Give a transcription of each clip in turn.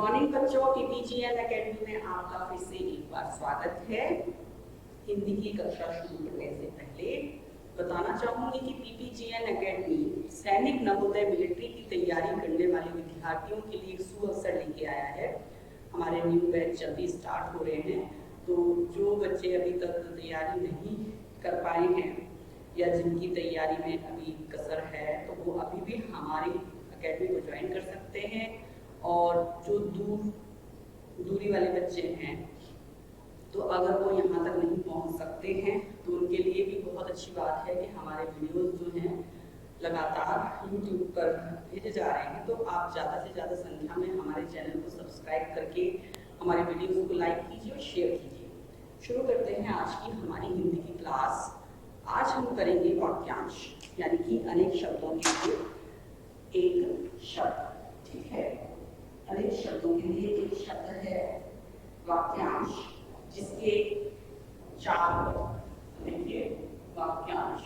Morning बच्चों, पीपीजीएन academy में आपका फिर से एक बार स्वागत है। हिंदी की कक्षा शुरू करने से पहले बताना चाहूंगी कि पीपीजीएन एकेडमी सैनिक नवोदय मिलिट्री की तैयारी करने वाले विद्यार्थियों के लिए एक सुअवसर लेके आया है। हमारे न्यू बैच जल्दी स्टार्ट हो रहे हैं, तो जो बच्चे अभी तक तैयारी नहीं कर पाए हैं या जिनकी तैयारी में अभी कसर है, तो वो अभी भी हमारी एकेडमी को ज्वाइन कर सकते हैं। और जो दूरी वाले बच्चे हैं, तो अगर वो यहाँ तक नहीं पहुँच सकते हैं तो उनके लिए भी बहुत अच्छी बात है कि हमारे वीडियोस जो हैं लगातार यूट्यूब पर भेजे जा रहे हैं। तो आप ज़्यादा से ज़्यादा संख्या में हमारे चैनल को सब्सक्राइब करके हमारे वीडियोस को लाइक कीजिए और शेयर कीजिए। शुरू करते हैं आज की हमारी हिंदी की क्लास। आज हम करेंगे वाक्यांश, यानी कि अनेक शब्दों के लिए एक शब्द। ठीक है, अनेक शब्दों के लिए एक शब्द है वाक्यांश, जिसके 4 देखिए वाक्यांश।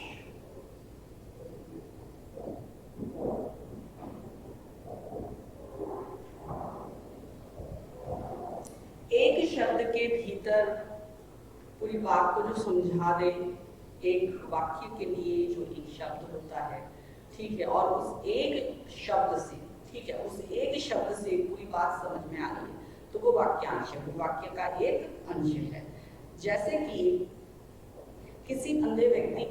एक शब्द के भीतर पूरी बात को जो समझा दे, एक वाक्य के लिए जो एक शब्द होता है, ठीक है, और उस एक शब्द से, ठीक है, उस एक शब्द से पूरी बात समझ में आ रही है, तो वो वाक्यांश है, वो वाक्य का एक अंश है। जैसे कि किसी अंधे व्यक्ति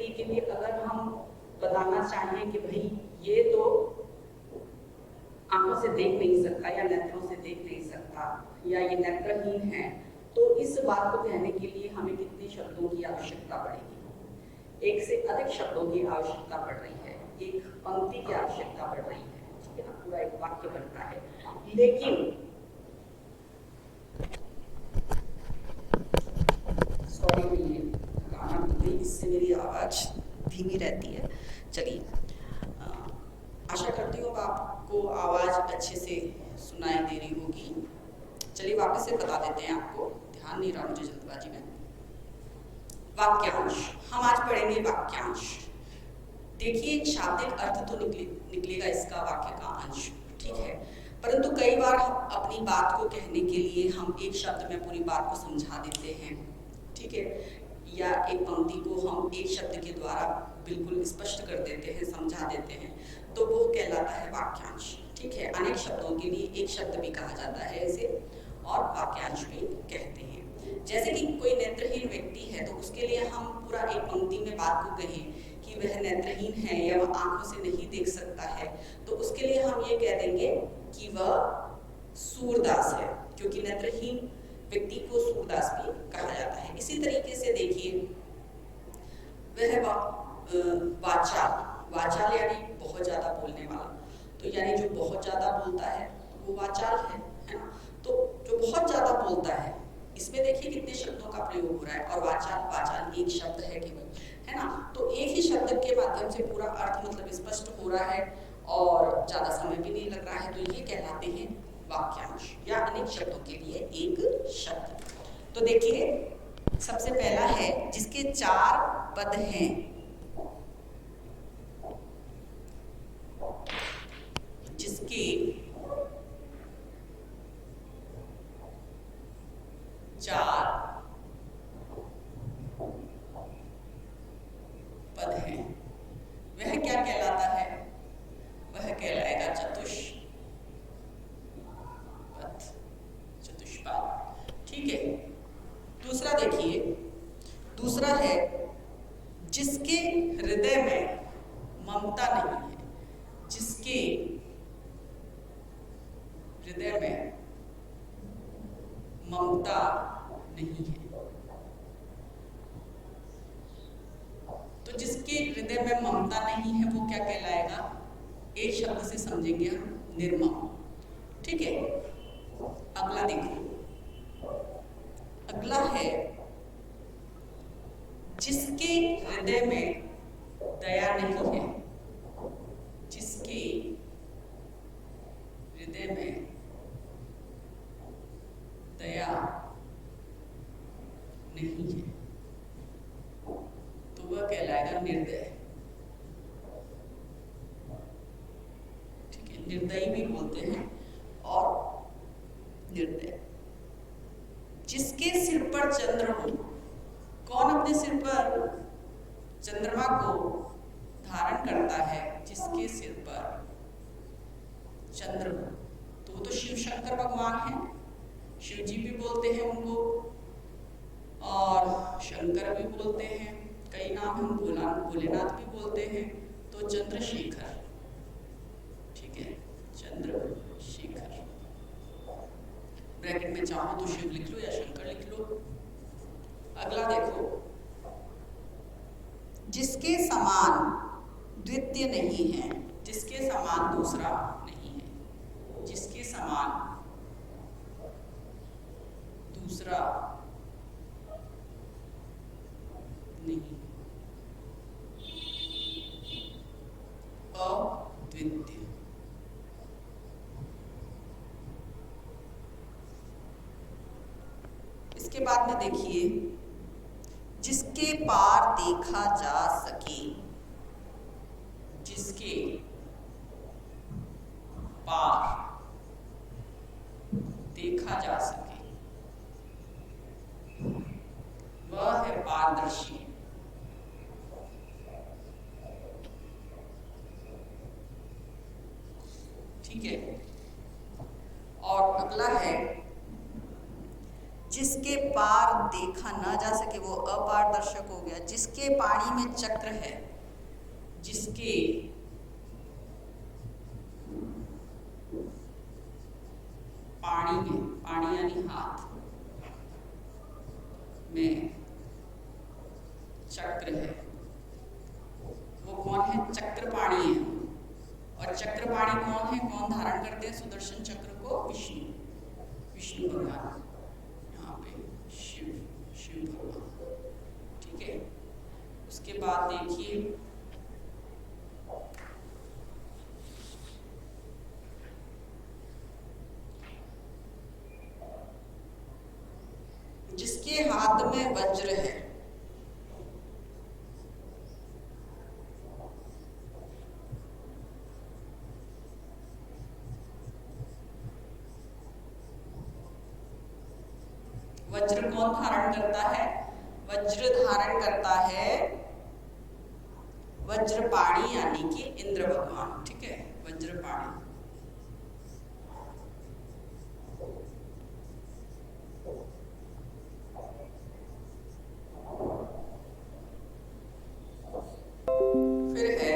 के लिए अगर हम बताना चाहें कि भाई ये तो आंखों से देख नहीं सकता या नेत्रों से देख नहीं सकता या ये नेत्रहीन है, तो इस बात को कहने के लिए हमें कितने शब्दों की आवश्यकता पड़ेगी? एक से अधिक शब्दों की आवश्यकता पड़ रही है, एक पंक्ति की आवश्यकता पड़ रही है, ठीक है ना, पूरा एक वाक्य बनता है। लेकिन इससे मेरी आवाज धीमी रहती है। चलिए, आशा करती हूँ आपको आवाज अच्छे से सुनाई दे रही होगी। चलिए वापस से बता देते हैं, आपको ध्यान नहीं रहा मुझे जल्दबाजी में। वाक्यांश, हम आज पढ़ेंगे वाक्यांश। देखिए, शाब्दिक अर्थ तो निकलेगा इसका वाक्य का अंश, ठीक है, परंतु कई बार अपनी बात को कहने के लिए हम एक शब्द में पूरी बात को समझा देते हैं, ठीक है, या एक पंक्ति को हम एक शब्द के द्वारा बिल्कुल स्पष्ट कर देते हैं, समझा देते हैं, तो वो कहलाता है वाक्यांश। ठीक है, अनेक शब्दों के लिए एक शब्द भी कहा जाता है इसे, और वाक्यांश भी कहते हैं। जैसे कि कोई नेत्रहीन व्यक्ति है, तो उसके लिए हम पूरा एक पंक्ति में बात को कहें कि वह नेत्रहीन है या वह आंखों से नहीं देख सकता है, तो उसके लिए हम ये कह देंगे कि वह सूरदास है, क्योंकि नेत्रहीन व्यक्ति को सूरदास भी कहा जाता है। इसी तरीके से देखिए, वह वाचाल यानी बहुत ज्यादा बोलने वाला, तो यानी जो बहुत ज्यादा बोलता है वो वाचाल है ना। तो जो बहुत ज्यादा बोलता है, इसमें देखिए कितने शब्दों का प्रयोग हो रहा है, और वाचाल एक शब्द है केवल, है ना। तो एक ही शब्द के माध्यम से पूरा अर्थ मतलब स्पष्ट हो रहा है और ज्यादा समय भी नहीं लग रहा है, तो ये कहलाते हैं वाक्यांश, या अनेक शब्दों के लिए एक शब्द। तो देखिए, सबसे पहला है जिसके 4 पद हैं, जिसके 4 पद हैं, वह क्या कहलाता है? वह कहलाएगा चतुष्पद। ठीक है। दूसरा देखिए, दूसरा है जिसके हृदय में ममता नहीं है, जिसके हृदय में ममता नहीं है। तो जिसके हृदय में ममता नहीं है वो क्या कहलाएगा? एक शब्द से समझेंगे हम, निर्मम। ठीक है। अगला देखो, अगला है जिसके हृदय में दया नहीं है, जिसके हृदय में दया नहीं है, तो वह कहलाएगा निर्दय। ठीक है, निर्दयी भी बोलते हैं और निर्दय। जिसके सिर पर चंद्र हो, कौन अपने सिर पर चंद्रमा को धारण करता है? जिसके सिर पर चंद्र हो, तो वो तो शिव शंकर भगवान हैं, शिव जी भी बोलते हैं उनको और शंकर भी बोलते हैं, कई नाम हम भोलेनाथ भी बोलते हैं। तो चंद्रशेखर, ठीक है, चंद्रशेखर। ब्रैकेट में चाहो तो शिव लिख लो या शंकर लिख लो। अगला देखो, जिसके समान द्वितीय नहीं है, जिसके समान दूसरा नहीं है, जिसके समान दूसरा नहीं, अद्वितीय। इसके बाद में देखिए, जिसके पार देखा जा सके, जिसके पार देखा जा सके, वह है पारदर्शी। ठीक है। और अगला है, जिसके पार देखा ना जा सके वो अपारदर्शक हो गया। जिसके पानी में चक्र है, जिसके पानी में, पानी यानी हाथ में चक्र है, वो कौन है? चक्रपाणी है। और चक्रपाणी कौन है? कौन धारण करते हैं सुदर्शन चक्र को? विष्णु भगवान, यहाँ पे शिव भगवान। ठीक है। उसके बाद देखिए, जिसके हाथ में वज्र है, वज्र कौन धारण करता है? वज्र धारण करता है वज्रपाणी यानी कि इंद्र भगवान। ठीक है, वज्रपाणी। फिर है,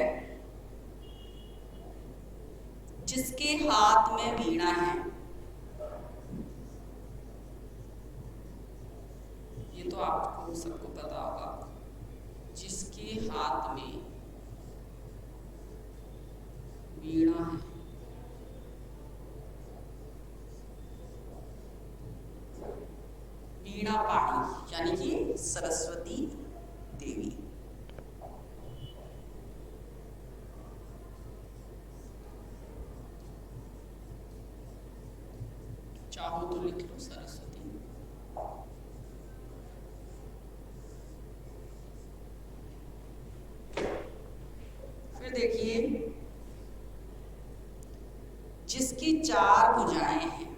जिसके हाथ में वीणा है, ये तो आपको सबको पता होगा। जिसके हाथ में वीणा है, वीणा पाणी यानी कि सरस्वती देवी। चाहो तो लिख लो सरस्वती। फिर देखिए, जिसकी 4 भुजाएं हैं,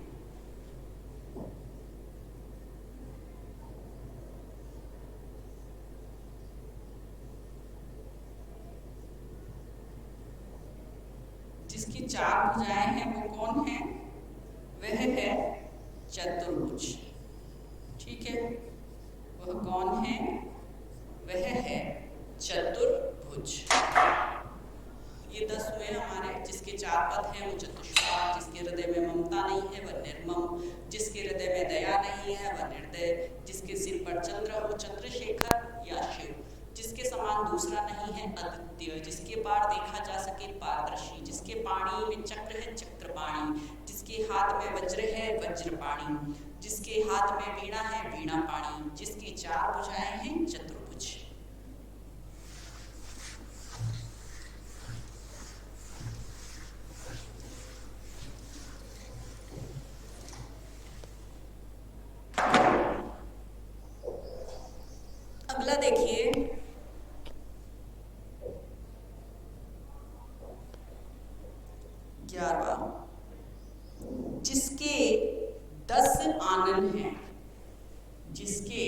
जिसकी 4 भुजाएं हैं वो कौन है? वह है चतुर्भुज। ठीक है, वह कौन है? वह है चतुर्भुज। ये 10 हुए हमारे। जिसके 4 पद हैं वो चतुष्पाद, जिसके हृदय में ममता नहीं है वह निर्मम, जिसके हृदय में दया नहीं है वह निर्दय, जिसके सिर पर चंद्र हो चंद्रशेखर या शिव, जिसके समान दूसरा नहीं है अद्वितीय, जिसके पार देखा जा सके पारदर्शी, जिसके पाणी में चक्र है चक्रपाणी, जिसके हाथ में वज्र है वज्रपाणी, जिसके हाथ में वीणा है वीणा पाणी, जिसकी 4 भुजाएं हैं चतुर्भुज। अगला देखिए, ग्यारहवां जिसके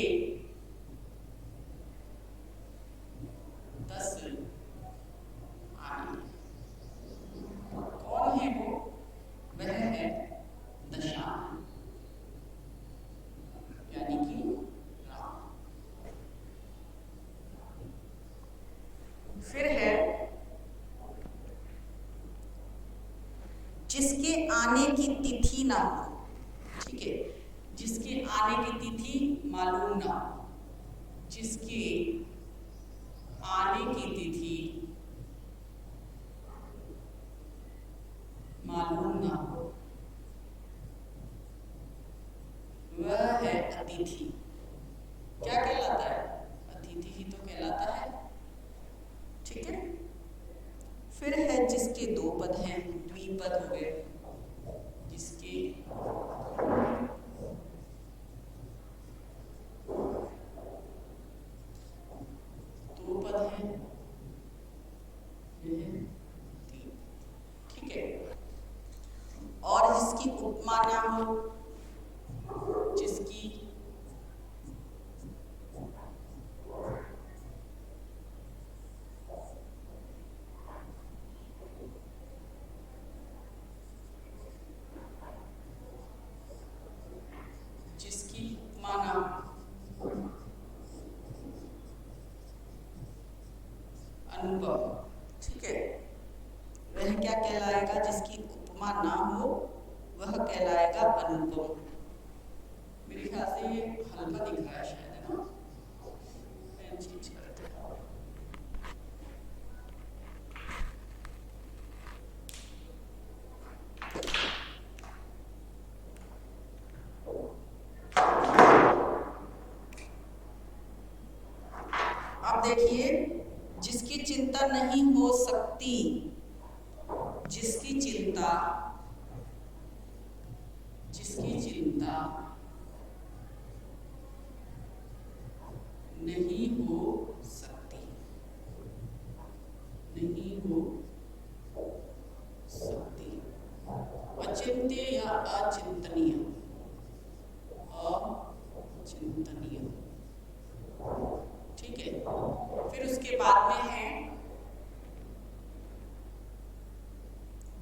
10 आने। कौन है वो? वह है दशानन, यानी कि राम। फिर है जिसके आने की तिथि ना हो, ठीक है, जिसके आने की तिथि मालूम ना हो, जिसके आने की तिथि मालूम ना हो, वह है अतिथि। क्या कहलाता है? अतिथि ही तो कहलाता है, ठीक है। फिर है जिसके 2 पद हैं, द्विपद हो गए, जिसके 2 पद हैं, ठीक है। और जिसकी उपमा ना हो, जिसकी उपमा ना हो, अनुभव, ठीक है। वह क्या कहलाएगा? जिसकी उपमा ना हो वह कहलाएगा अनुपम। मेरे ख्याल से ये हल्का दिख रहा है शायद, है ना? मैं चेंज करते हैं। अब देखिए, जिसकी चिंता नहीं हो सकती, जिसकी चिंता नहीं हो सकती, नहीं हो सकती, अचिंत्य या अचिंतनीय, अचिंतनीय, ठीक है। फिर उसके बाद में है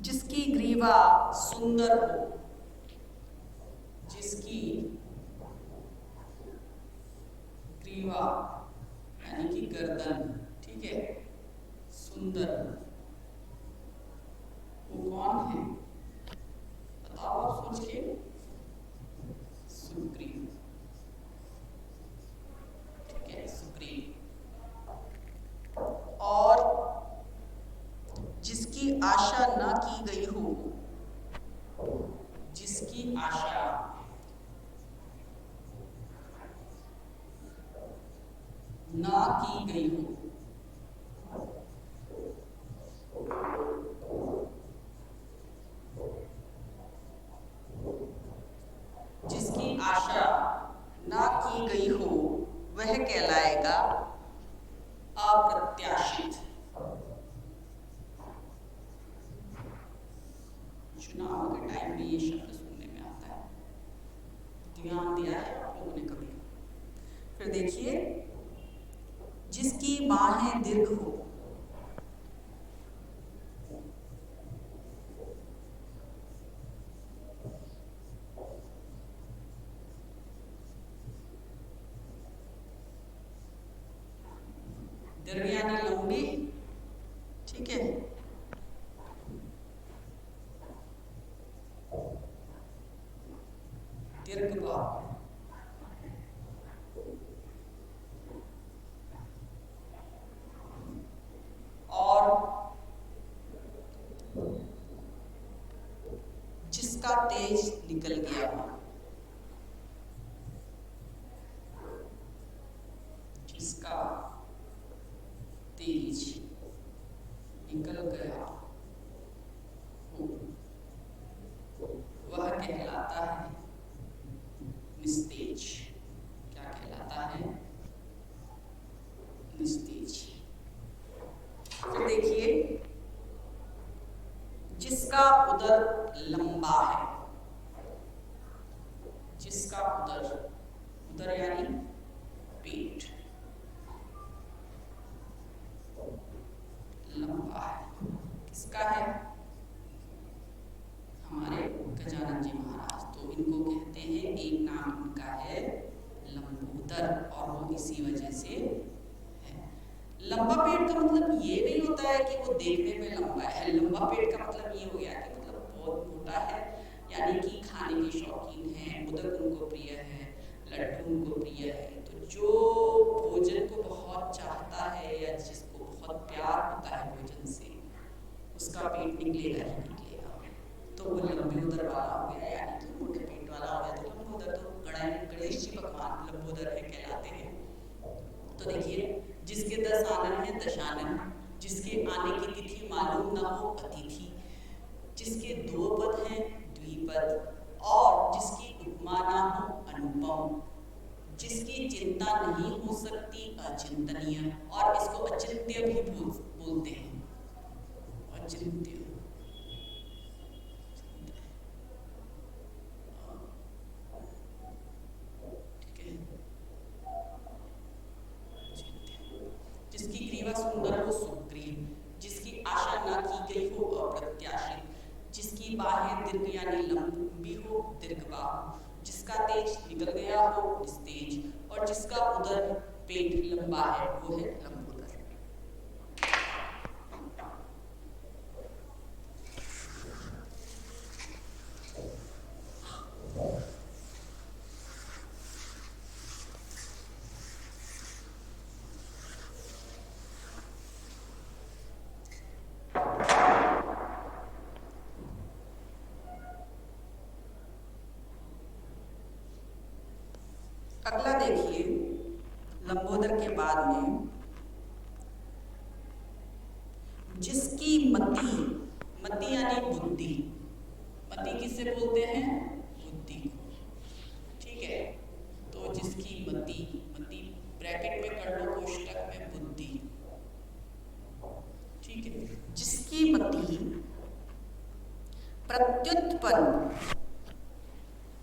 जिसकी ग्रीवा सुंदर हो, जिसकी ग्रीवा यानी कि गर्दन, ठीक है, सुंदर, वो कौन है? बताओ आप सोच के। सुग्रीव, ठीक है, सुग्रीव। और जिसकी आशा न की गई हो, जिसकी आशा ना की गई हो, जिसकी आशा ना की गई हो वह कहलाएगा अप्रत्याशित। चुनाव के टाइम में ये शब्द सुनने में आता है, ध्यान दिया है आप लोगों ने कभी? फिर देखिए, जिसकी बाहें दीर्घ हो, दीर्घ यानी लंबी, ठीक है, दीर्घ बाह, और जिसका तेज निकल गया हो, जिसका तेज निकल गया हो वह कहलाता है निस्तेज। क्या कहलाता है? निस्तेज। फिर देखिए, जिसका उदर लंबा है, जिसका उदर, उदर यानी पेट लंबा है। किसका है? हमारे गजानन जी महाराज। तो इनको कहते हैं, एक नाम इनका है लंबोदर, और वो इसी वजह से है। लंबा पेट का मतलब ये नहीं होता है कि वो देखने में लंबा है। लंबा पेट का मतलब ये हो गया कि मतलब बहुत मोटा है, यानी कि खाने के शौकीन है, मोदक उनको प्रिय है, लड्डू उनको प्रिय है। तो जो भोजन को बहुत चाहता है या जिसको बहुत प्यार होता है भोजन से, उसका पेट निकलेगा ही निकलेगा। तो वो लंबोदर वाला हो गया, यानी कि मोटे पेट वाला हो गया। तो लंबोदर तो गणेश जी भगवान लंबोदर है कहलाते हैं। तो देखिए, जिसके 10 आनन है दशानन, जिसके आने की तिथि मालूम न हो अतिथि, जिसके 2 पद हैं द्विपद, और जिसकी उपमा ना हो अनुपम, जिसकी चिंता नहीं हो सकती अचिंतनीय, और इसको अचिंत्य भी बोलते हैं, अचिंत्य। जिसकी ग्रीवा सुंदर हो सुग्रीव, जिसकी आशा न की गई हो अप्रत्याशित, जिसकी बाहें दीर्घ यानी लंबी हो दीर्घबाहु, जिसका तेज निकल गया हो निस्तेज, और जिसका उदर पेट लंबा है वो है लंबोदर। अगला देखिए, लंबोदर के बाद में जिसकी मति, मति यानी बुद्धि, मति किसे बोलते हैं? बुद्धि को। ठीक है, तो जिसकी मति, मति ब्रैकेट में कर लो कोष्टक में बुद्धि। ठीक है, जिसकी मति प्रत्युत्पन्न,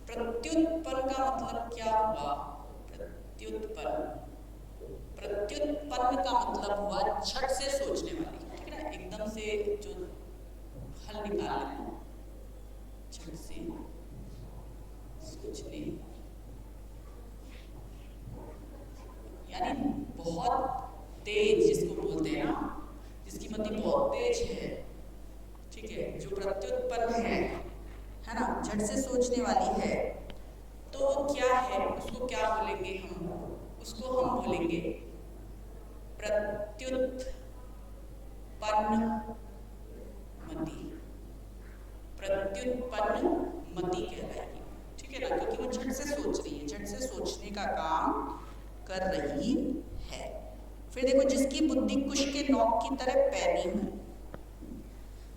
प्रत्युत्पन्न का मतलब क्या हुआ? प्रत्युत्पन्न, प्रत्युत्पन्न का मतलब हुआ झट से सोचने वाली। ठीक है ना, एकदम से जो हल निकालना, झट से सोचने, यानी बहुत तेज जिसको बोलते हैं ना, जिसकी मति बहुत तेज है। ठीक है, जो प्रत्युत्पन्न है ना, झट से सोचने वाली है, तो वो क्या है? उसको क्या बोलेंगे हम? उसको हम बोलेंगे प्रत्युत्पन्न मति, प्रत्युत्पन्न मति कहलाएगी। ठीक है ना, क्योंकि वो झट से सोच रही है, झट से सोचने का काम कर रही है। फिर देखो, जिसकी बुद्धि कुश के नोक की तरह पैनी हो।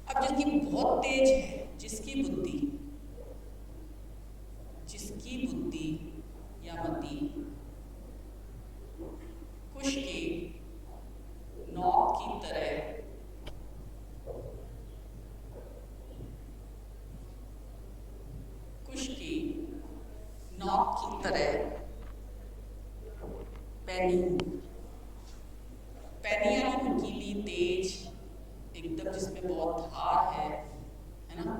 अब जिसकी बहुत तेज है, जिसकी बुद्धि, जिसकी बुद्धि या मति कुश के नोक की तरह कुश की नोक की तरह पैनी, पैनी यानी नुकीली, तेज, एकदम जिसमें बहुत धार है ना,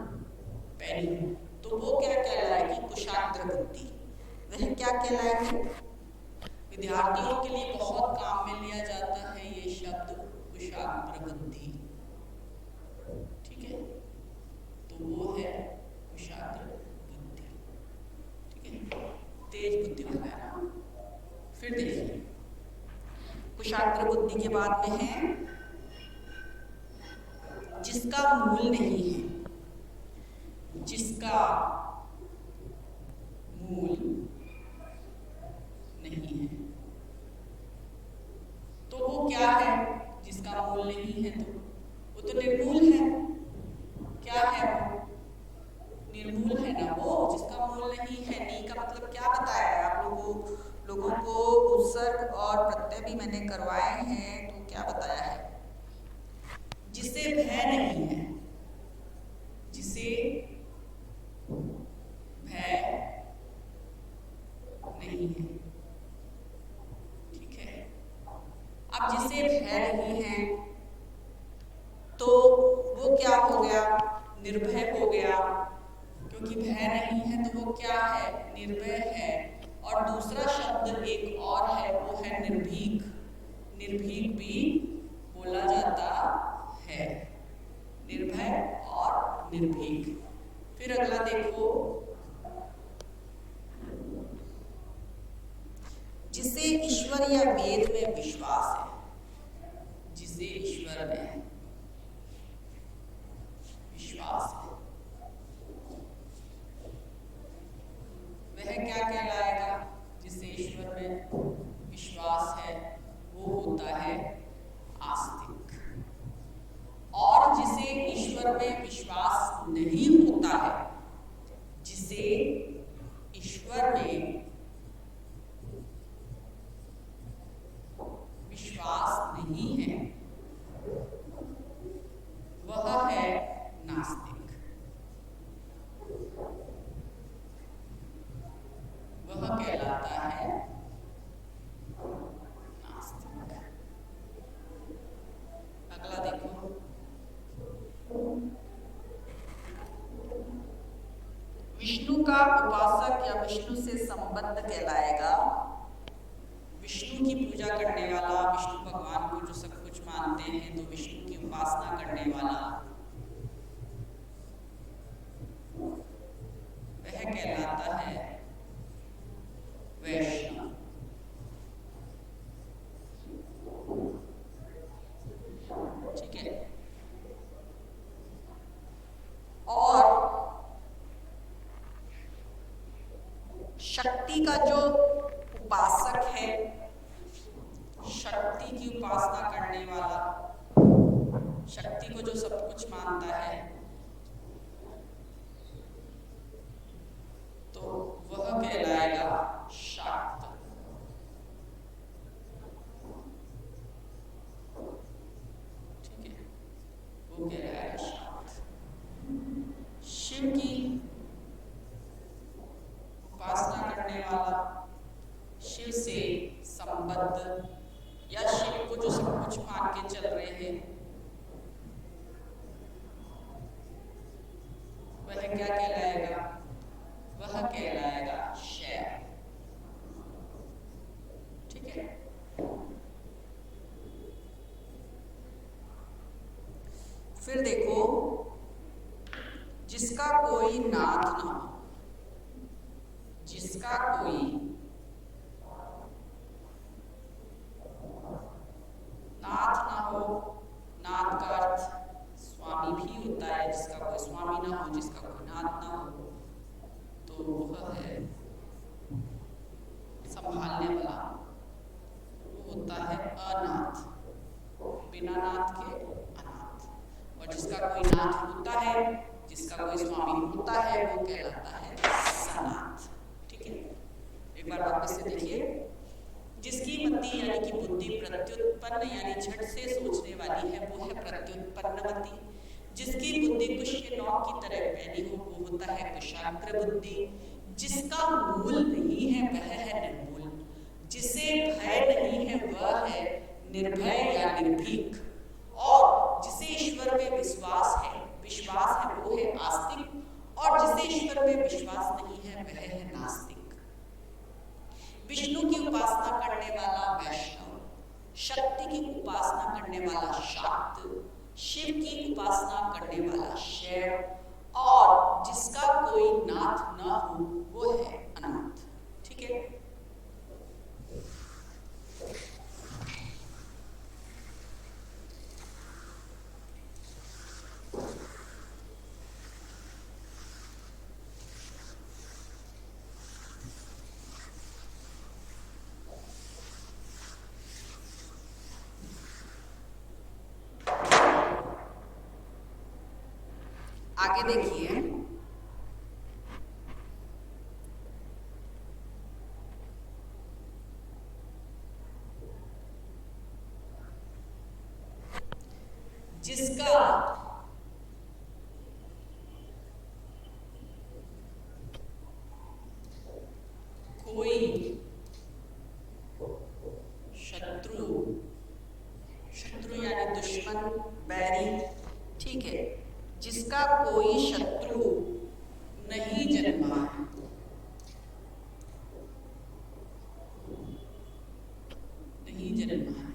पैनी। तो वो क्या कहलाएगी? कुशाग्र बुद्धि। वह क्या कहलाएगी? विद्यार्थियों के लिए बहुत काम में लिया जाता है ये शब्द, कुशाग्र बुद्धि। ठीक है, तो वो है कुशाग्र बुद्धि। ठीक है, तेज बुद्धि वाला है ना। फिर देखिए, कुशाग्र बुद्धि के बाद में है जिसका मूल नहीं है, जिसका मूल नहीं है। तो वो क्या है? जिसका मूल नहीं है तो वो तो निर्मूल है। क्या है वो? निर्मूल है ना वो, जिसका मूल नहीं है। नी का मतलब क्या बताया है आप लोगों को? उपसर्ग और प्रत्यय भी मैंने करवाए हैं। तो क्या बताया है? जिसे भय नहीं है, जिसे भय नहीं है। भय नहीं है तो वो क्या हो गया, निर्भय हो गया। क्योंकि भय नहीं है तो वो क्या है, निर्भय है। और दूसरा शब्द एक और है, वो है निर्भीक। निर्भीक भी बोला जाता है, निर्भय और निर्भीक। फिर अगला देखो, जिसे ईश्वर या वेद में विश्वास है, जिसे ईश्वर में विश्वास है, वह क्या कहलाएगा? जिसे ईश्वर में विश्वास है वो होता है आस्तिक। और जिसे ईश्वर में विश्वास नहीं होता है, जिसे ईश्वर में विश्वास नहीं है, वह है नास्तिक। वह कहलाता है नास्तिक। अगला देखो, विष्णु का उपासक या विष्णु से संबद्ध कहलाएगा। विष्णु की पूजा करने वाला, विष्णु भगवान को जो सब कुछ मानते हैं, तो विष्णु की उपासना करने वाला, वह कहलाता है वैष्णव। ठीक है। और शक्ति का जो उपासक है, शक्ति की उपासना करने वाला, शक्ति को जो सब कुछ मानता है, तो वह कहलाएगा शाक्त। ठीक है, वो कहलाएगा शाक्त। शिव की उपासना करने वाला, शिव से संबद्ध या शिव को जो सब कुछ मान के चल रहे हैं, वह क्या कहलाएगा? वह कहलाएगा शैव। ठीक है। फिर देखो, जिसका कोई नाथ ना हो, जिसका कोई नाथ ना हो, नाथ का अर्थ स्वामी भी होता है। जिसका कोई स्वामी ना हो, जिसका कोई नाथ ना हो, तो वह है संभालने वाला, वो होता है अनाथ। बिना नाथ के अनाथ। और जिसका कोई नाथ होता है, जिसका कोई स्वामी होता है, वो कहलाता है सनाथ। ठीक है, एक बार वापस से देखिए। जिसकी मति यानी कि बुद्धि प्रत्युत्पन्न यानी झट से सोचने वाली है, वो है प्रत्युत्पन्नमति। जिसकी बुद्धि कुश के नौ की तरह पैनी हो, वो होता है कुशाग्र बुद्धि। जिसका मूल नहीं है, वह है निर्मूल। जिसे भय नहीं है, वह है निर्भय या निर्भीक। और जिसे ईश्वर में विश्वास है, वो है आस्तिक। और जिसे ईश्वर में विश्वास नहीं है, वह है नास्तिक। विष्णु की उपासना करने वाला वैष्णव, शक्ति की उपासना करने वाला शाक्त, शिव की उपासना करने वाला शैव, और जिसका कोई नाथ न हो, वो है अनाथ। ठीक है। आगे देखिए, जिसका कोई शत्रु जन्मा है,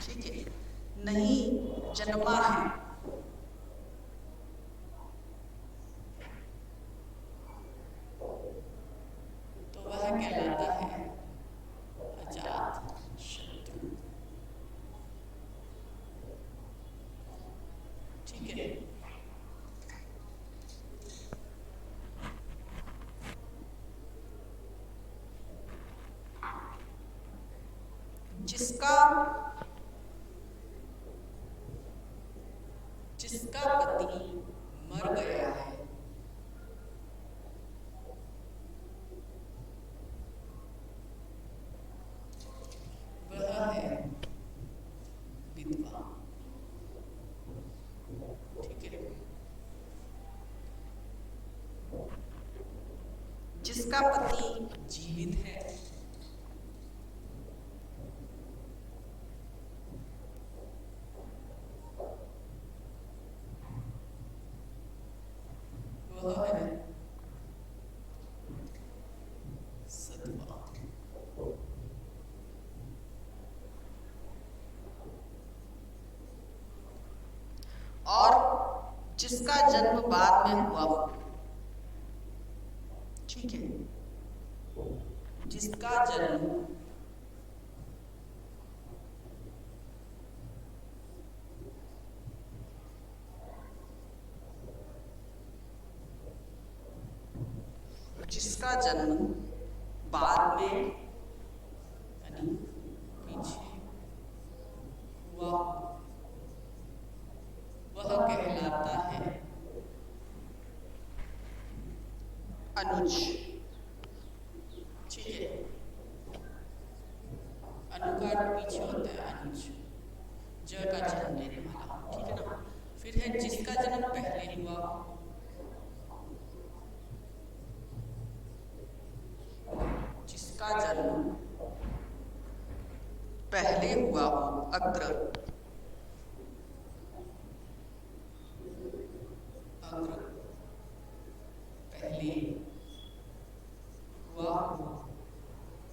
ठीक है, नहीं जन्मा है। तो वह कहलाता है अजात शत्रु, ठीक है। जिसका पति मर गया है, वह है विधवा, ठीक है। जिसका पति जीवित है, वह है सधवा। और जिसका जन्म बाद में हुआ हो, ठीक है, जिसका जन्म जिसका जन्म बाद में यानी पीछे हुआ, वह कहलाता है अनुज, ठीक है। अनु का पीछे होता है अनुज, ज का जन्म लेने वाला, ठीक है ना। फिर है जिसका जन्म पहले हुआ, जिसका जन्म पहले हुआ हो, अग्र, अग्र पहले हुआ हो,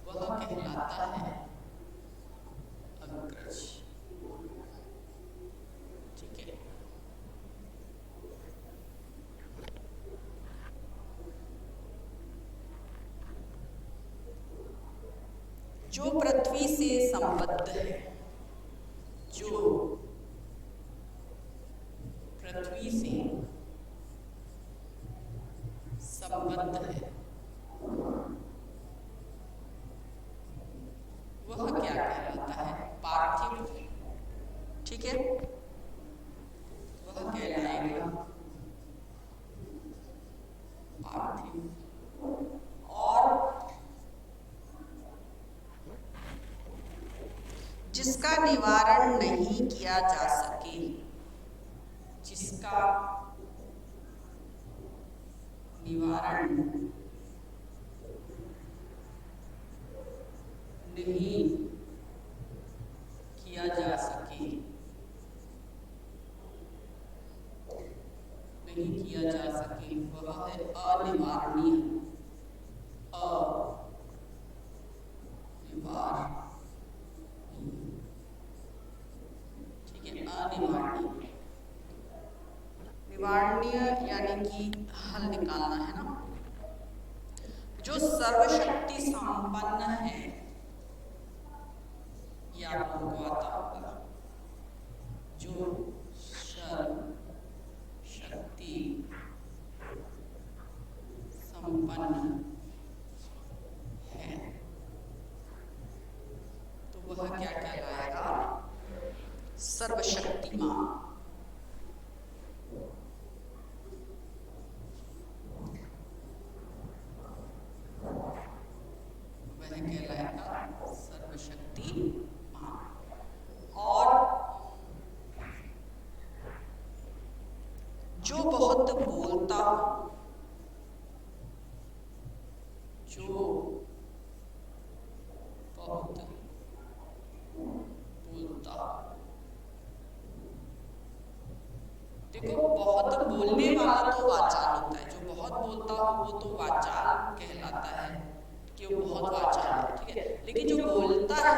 वह कहलाता है अग्रज, ठीक है। जो पृथ्वी से संबद्ध है, जो पृथ्वी से संबद्ध है, वह क्या कहलाता है? पार्थिव, ठीक है। वह कहलाएगा पार्थिव। और जिसका निवारण नहीं किया जा सके, जिसका निवारण नहीं किया जा सके, नहीं किया जा सके, वह है अनिवारणीय, अनिवारणीय, निवारणीय यानी कि हल निकालना है ना। जो सर्वशक्ति संपन्न है, ये आप लोगों को आता होगा, जो सर्वशक्ति संपन्न है, तो वह क्या कहलाएगा? सर्वशक्तिमान। वह कहलाएगा सर्वशक्तिमान। और जो बहुत बोलता हो, जो बहुत बोलता हो, देखो बहुत बोलने वाला तो वाचाल होता है, जो बहुत बोलता हो वो तो वाचाल कहलाता है कि वो बहुत वाचाल है, ठीक है। लेकिन जो बोलता है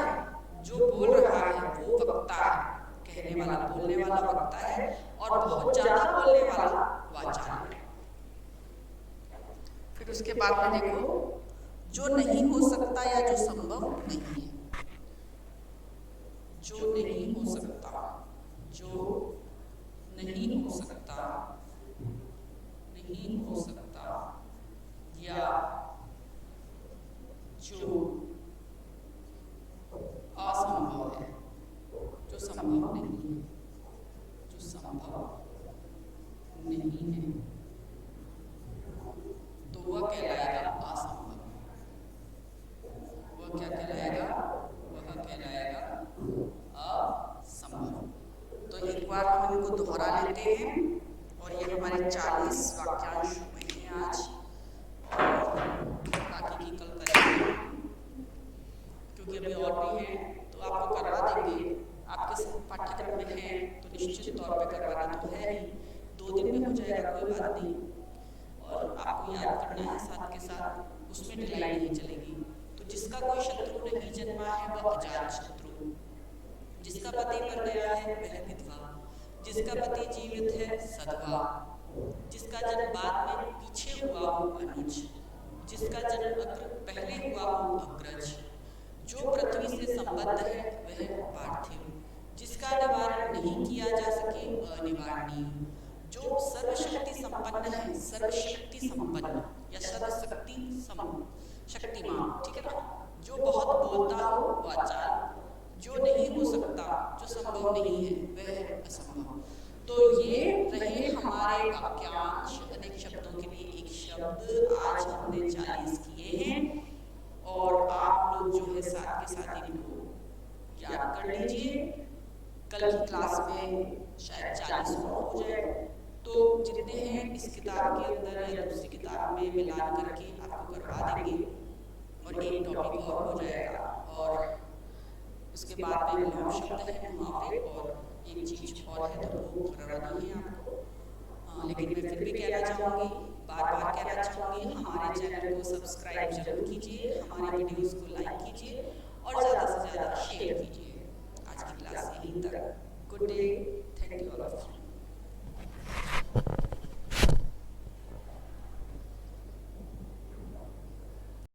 संभव नहीं है। जो नहीं हो सकता, जो नहीं हो सकता, नहीं हो सकता, या जो असंभव है, जो संभव नहीं है, जो संभव नहीं है, तो वह कहलाएगा असंभव। वह क्या कहलाएगा? वह कहलाएगा असंभव। तो एक बार हम इनको दोहरा लेते हैं और ये हमारे 40 वाक्यांश हुए हैं आज, और बाकी की कल करेंगे, क्योंकि अभी और भी हैं तो आपको करवा देंगे। आपके पाठ्यक्रम में है तो निश्चित तौर पे करवाना तो है ही, 2 दिन में हो जाएगा, कोई बात नहीं। और आपको याद करना है साथ के साथ, उसमें ढिलाई नहीं चलेगी। तो जिसका कोई शत्रु नहीं जन्मा है वह अजात शत्रु, जिसका पति मर गया है वह विधवा, जिसका पति जीवित है सधवा, जिसका जन्म बाद में पीछे हुआ हो अनुज, जिसका जन्म अग्र पहले हुआ हो अग्रज, जो पृथ्वी से संबद्ध है वह पार्थिव, जिसका निवारण नहीं किया जा सके अनिवारणीय, जो सर्वशक्ति संपन्न है, सर्वशक्ति संपन्न या सर्वशक्ति शक्तिमान, ठीक है ना, जो बहुत बोलता हो वाचाल, जो नहीं हो सकता, जो संभव नहीं है वह असंभव। तो ये रहे हमारे वाक्यांश। अनेक शब्दों के लिए एक शब्द आज हमने 40 किए हैं, और आप लोग जो है साथ के साथ इनको याद कर लीजिए। कल की क्लास में शायद 40 और हो जाए, तो जितने हैं इस किताब के अंदर या दूसरी किताब में मिलान करके आपको करवा देंगे, और एक टॉपिक और हो जाएगा। और उसके बाद में विलोम शब्द है, मुहावरे, और एक चीज और है तो वो करवानी है आपको। लेकिन मैं फिर भी कहना चाहूँगी, बार बार कहना चाहूँगी, हमारे चैनल को सब्सक्राइब जरूर कीजिए, हमारे वीडियोस को लाइक कीजिए और ज़्यादा से ज़्यादा शेयर कीजिए। आज की क्लास यहीं तक। Good day, thank you all of you.